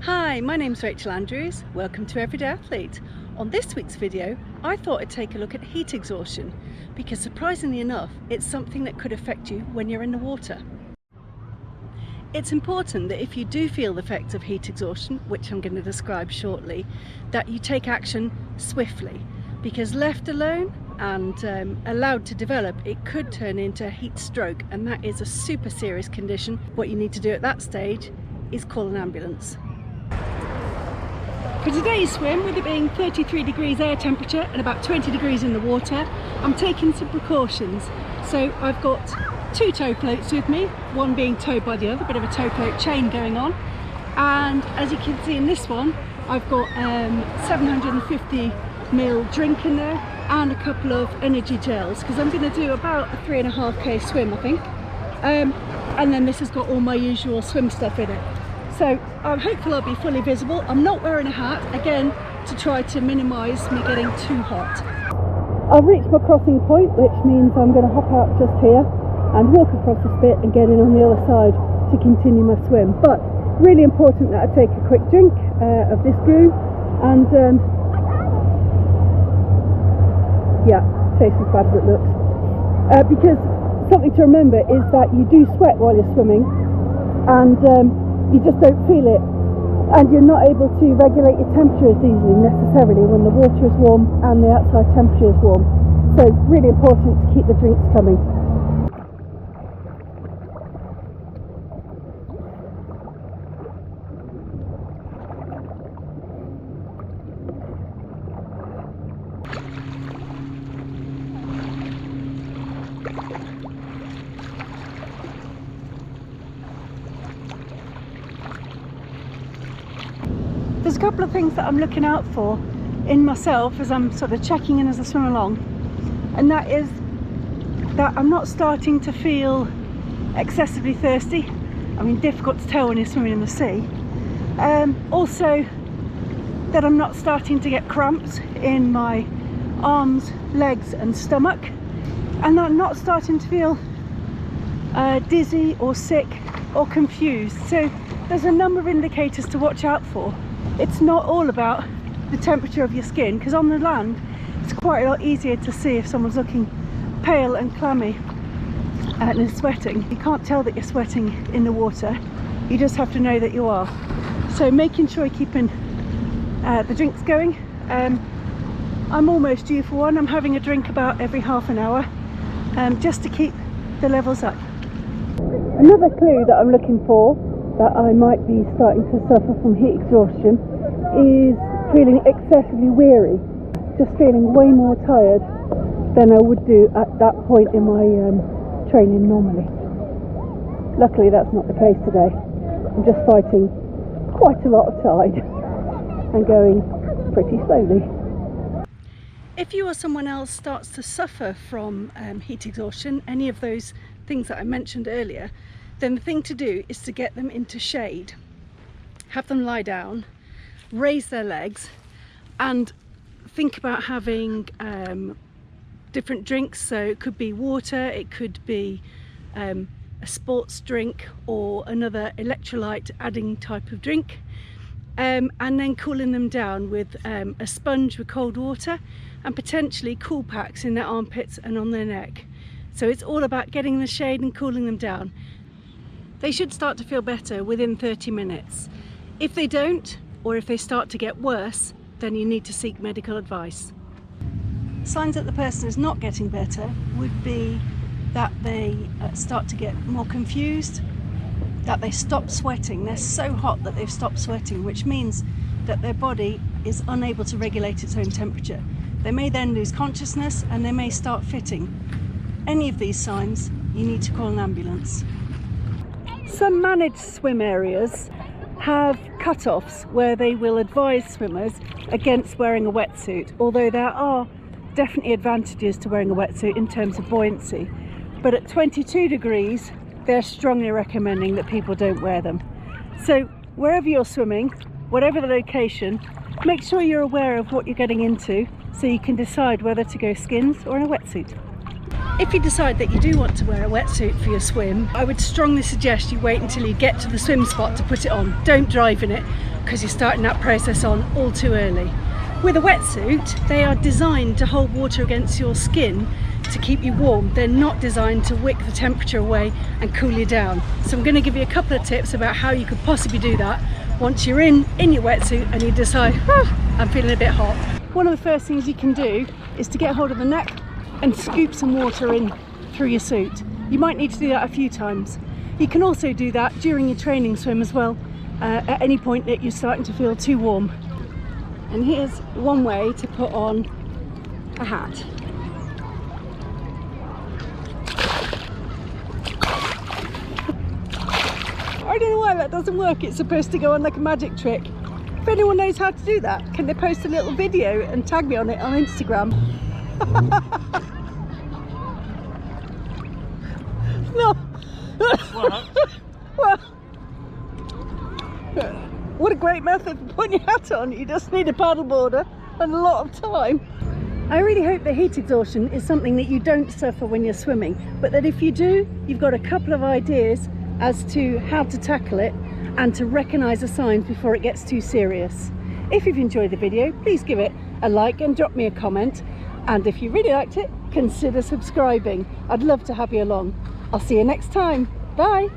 Hi, my name's Rachel Andrews. Welcome to Everyday Athlete. On this week's video, I thought I'd take a look at heat exhaustion because surprisingly enough, it's something that could affect you when you're in the water. It's important that if you do feel the effects of heat exhaustion, which I'm going to describe shortly, that you take action swiftly, because left alone and allowed to develop, it could turn into a heat stroke, and that is a super serious condition. What you need to do at that stage is call an ambulance. For today's swim, with it being 33 degrees air temperature and about 20 degrees in the water, I'm taking some precautions. So I've got two tow floats with me, one being towed by the other, a bit of a tow float chain going on. And as you can see in this one, I've got 750ml drink in there and a couple of energy gels, because I'm going to do about a 3.5k swim, I think. And then this has got all my usual swim stuff in it. So I'm hopeful I'll be fully visible. I'm not wearing a hat, again, to try to minimise me getting too hot. I've reached my crossing point, which means I'm going to hop out just here and walk across this bit and get in on the other side to continue my swim. But really important that I take a quick drink of this goo, and yeah, tastes as bad as it looks. Because something to remember is that you do sweat while you're swimming, and you just don't feel it, and you're not able to regulate your temperature as easily necessarily when the water is warm and the outside temperature is warm. So really important to keep the drinks coming. There's a couple of things that I'm looking out for in myself as I'm sort of checking in as I swim along, and that is that I'm not starting to feel excessively thirsty. I mean, difficult to tell when you're swimming in the sea. Also, that I'm not starting to get cramps in my arms, legs and stomach, and that I'm not starting to feel dizzy or sick or confused. So there's a number of indicators to watch out for. It's not all about the temperature of your skin, because on the land it's quite a lot easier to see if someone's looking pale and clammy and is sweating. You can't tell that you're sweating in the water, you just have to know that you are. So making sure you're keeping the drinks going. I'm almost due for one. I'm having a drink about every half an hour, just to keep the levels up. Another clue that I'm looking for that I might be starting to suffer from heat exhaustion is feeling excessively weary, just feeling way more tired than I would do at that point in my training normally. Luckily that's not the case today. I'm just fighting quite a lot of tide and going pretty slowly. If you or someone else starts to suffer from heat exhaustion, any of those things that I mentioned earlier, then the thing to do is to get them into shade. Have them lie down, raise their legs, and think about having different drinks. So it could be water, it could be a sports drink or another electrolyte adding type of drink, and then cooling them down with a sponge with cold water and potentially cool packs in their armpits and on their neck. So it's all about getting the shade and cooling them down. They should start to feel better within 30 minutes. If they don't, or if they start to get worse, then you need to seek medical advice. Signs that the person is not getting better would be that they start to get more confused, that they stop sweating. They're so hot that they've stopped sweating, which means that their body is unable to regulate its own temperature. They may then lose consciousness and they may start fitting. Any of these signs, you need to call an ambulance. Some managed swim areas have cut-offs where they will advise swimmers against wearing a wetsuit, although there are definitely advantages to wearing a wetsuit in terms of buoyancy. But at 22 degrees, they're strongly recommending that people don't wear them. So wherever you're swimming, whatever the location, make sure you're aware of what you're getting into so you can decide whether to go skins or in a wetsuit. If you decide that you do want to wear a wetsuit for your swim, I would strongly suggest you wait until you get to the swim spot to put it on. Don't drive in it, because you're starting that process on all too early. With a wetsuit, they are designed to hold water against your skin to keep you warm. They're not designed to wick the temperature away and cool you down. So I'm going to give you a couple of tips about how you could possibly do that once you're in your wetsuit and you decide, I'm feeling a bit hot. One of the first things you can do is to get hold of the neck and scoop some water in through your suit. You might need to do that a few times. You can also do that during your training swim as well, at any point that you're starting to feel too warm. And here's one way to put on a hat. I don't know why that doesn't work. It's supposed to go on like a magic trick. If anyone knows how to do that, can they post a little video and tag me on it on Instagram? No. Well, what a great method for putting your hat on. You just need a paddleboarder and a lot of time. I really hope that heat exhaustion is something that you don't suffer when you're swimming, but that if you do, you've got a couple of ideas as to how to tackle it and to recognise the signs before it gets too serious. If you've enjoyed the video, please give it a like and drop me a comment. And if you really liked it, consider subscribing. I'd love to have you along. I'll see you next time. Bye.